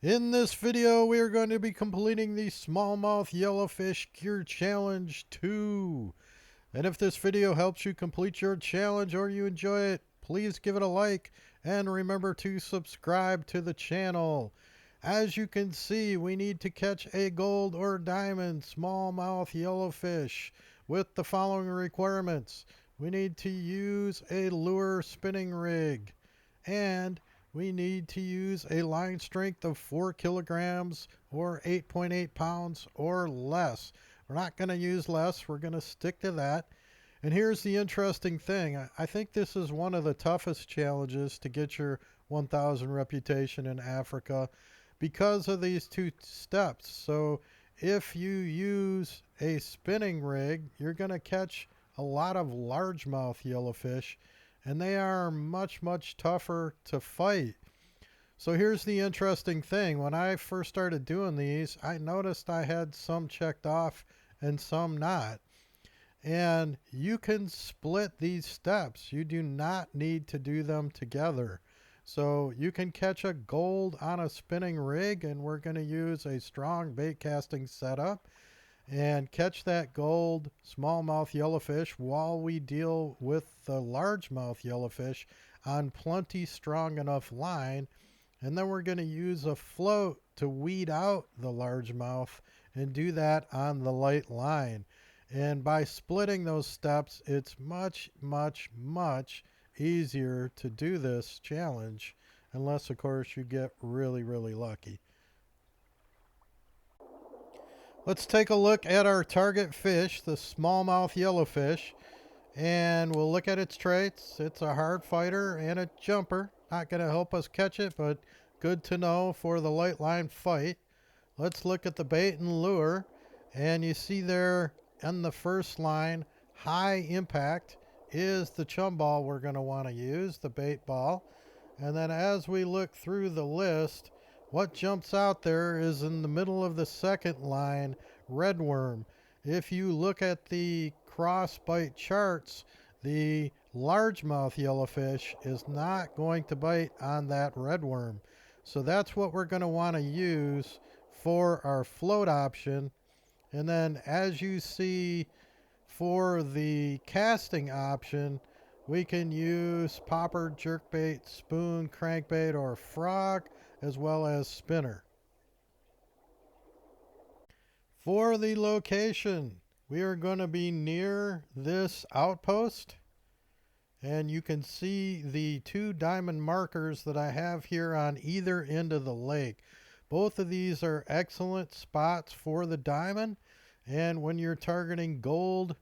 In this video, we are going to be completing the Smallmouth Yellowfish Gear Challenge 2. And if this video helps you complete your challenge or you enjoy it, please give it a like and remember to subscribe to the channel. As you can see, we need to catch a gold or diamond smallmouth yellowfish with the following requirements. We need to use a lure spinning rig, and we need to use a line strength of 4 kilograms or 8.8 pounds or less. We're not going to use less. We're going to stick to that. And here's the interesting thing. I think this is one of the toughest challenges to get your 1,000 reputation in Africa because of these two steps. So if you use a spinning rig, you're going to catch a lot of largemouth yellowfish, and they are much, much tougher to fight. So here's the interesting thing. When I first started doing these, I noticed I had some checked off and some not. And you can split these steps. You do not need to do them together. So you can catch a gold on a spinning rig, and we're going to use a strong bait casting setup and catch that gold smallmouth yellowfish while we deal with the largemouth yellowfish on plenty strong enough line. And then we're going to use a float to weed out the largemouth and do that on the light line. And by splitting those steps, it's much, much, much easier to do this challenge, unless, of course, you get really, really lucky. Let's take a look at our target fish, the smallmouth yellowfish, and we'll look at its traits. It's a hard fighter and a jumper. Not going to help us catch it, but good to know for the light line fight. Let's look at the bait and lure, and you see there on the first line, high impact is the chum ball we're going to want to use, the bait ball. And then as we look through the list, what jumps out there is in the middle of the second line, redworm. If you look at the cross bite charts, the largemouth yellowfish is not going to bite on that redworm. So that's what we're going to want to use for our float option. And then as you see for the casting option, we can use popper, jerkbait, spoon, crankbait, or frog, as well as spinner. For the location, we are going to be near this outpost, and you can see the 2 diamond markers that I have here on either end of the lake. Both of these are excellent spots for the diamond, and when you're targeting gold,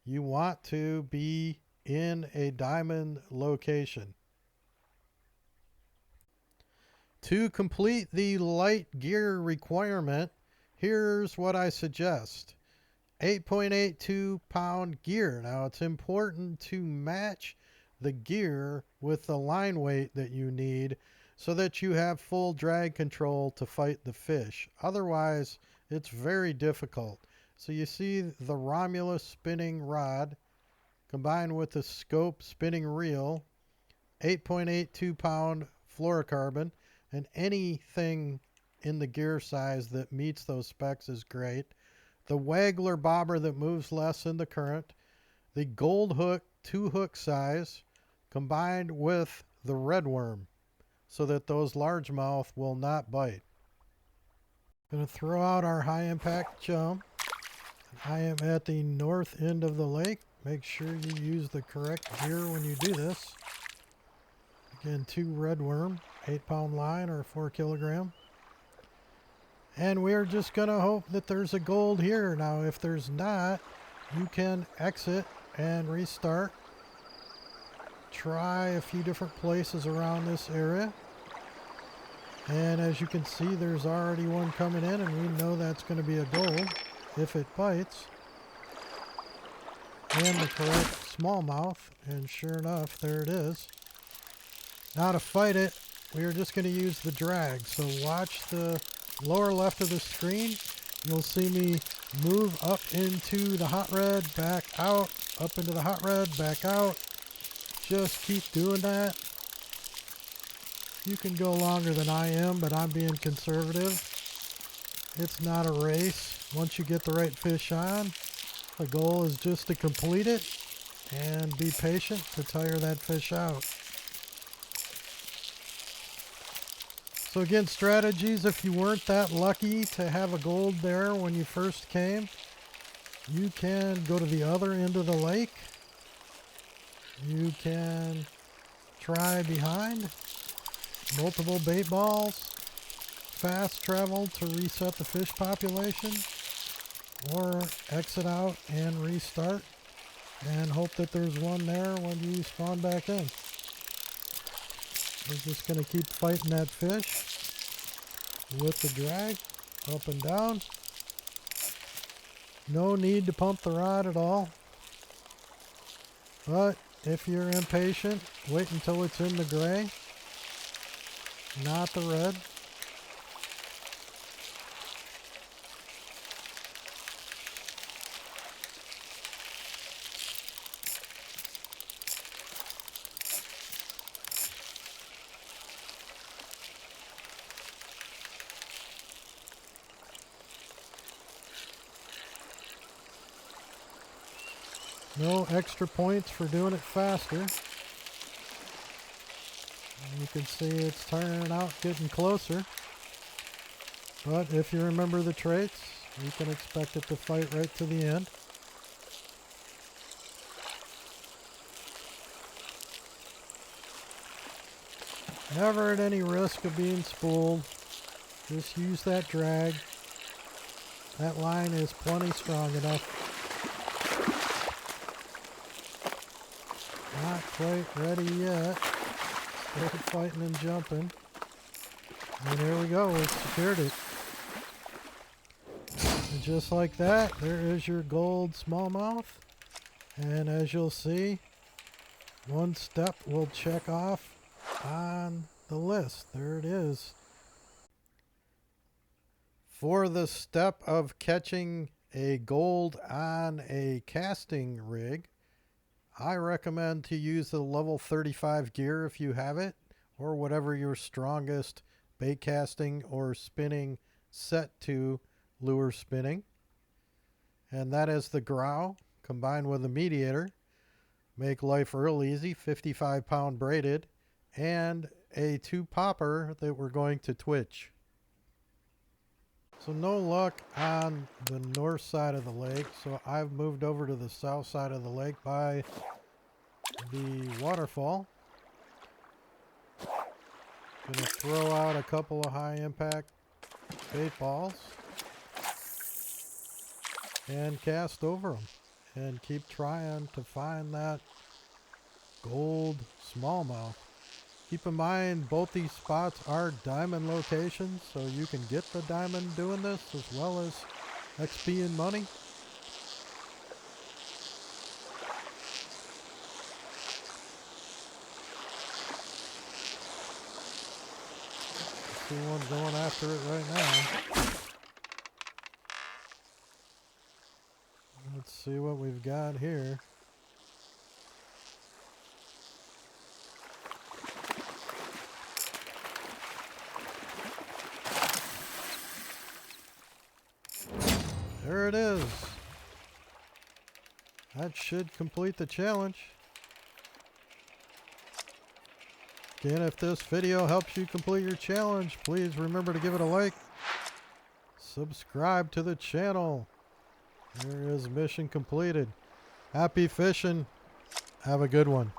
you want to be in a diamond location. To complete the light gear requirement, here's what I suggest. 8.82 pound gear. Now it's important to match the gear with the line weight that you need so that you have full drag control to fight the fish. Otherwise, it's very difficult. So you see the Romulus spinning rod combined with the scope spinning reel, 8.82 pound fluorocarbon, and anything in the gear size that meets those specs is great. The waggler bobber that moves less in the current, the gold hook 2 hook size combined with the redworm so that those largemouth will not bite. Going to throw out our high impact chum. I am at the north end of the lake. Make sure you use the correct gear when you do this. Again, 2 redworm, 8 pound line or 4 kilogram. And we're just going to hope that there's a gold here. Now, if there's not, you can exit and restart. Try a few different places around this area. And as you can see, there's already one coming in, and we know that's going to be a gold if it bites. And the correct smallmouth, and sure enough, there it is. Now to fight it, we are just going to use the drag. So watch the lower left of the screen. You'll see me move up into the hot red, back out, up into the hot red, back out. Just keep doing that. You can go longer than I am, but I'm being conservative. It's not a race. Once you get the right fish on, the goal is just to complete it and be patient to tire that fish out. So again, strategies, if you weren't that lucky to have a gold there when you first came, you can go to the other end of the lake. You can try behind, multiple bait balls, fast travel to reset the fish population, or exit out and restart and hope that there's one there when you spawn back in. We're just going to keep fighting that fish with the drag up and down. No need to pump the rod at all. But if you're impatient, wait until it's in the gray, not the red. No extra points for doing it faster. And you can see it's turning out, getting closer. But if you remember the traits, you can expect it to fight right to the end. Never at any risk of being spooled. Just use that drag. That line is plenty strong enough. Not quite ready yet. Still fighting and jumping. And there we go, we secured it. And just like that, there is your gold smallmouth. And as you'll see, one step will check off on the list. There it is. For the step of catching a gold on a casting rig, I recommend to use the level 35 gear if you have it, or whatever your strongest bait casting or spinning set to lure spinning. And that is the grow combined with a mediator. Make life real easy, 55-pound braided, and a 2-popper that we're going to twitch. So no luck on the north side of the lake, so I've moved over to the south side of the lake by the waterfall. Gonna throw out a couple of high impact bait balls and cast over them and keep trying to find that gold smallmouth. Keep in mind, both these spots are diamond locations, so you can get the diamond doing this as well as XP and money. See one going after it right now. Let's see what we've got here. There it is. That should complete the challenge. Again, if this video helps you complete your challenge, please remember to give it a like. Subscribe to the channel. There is mission completed. Happy fishing. Have a good one.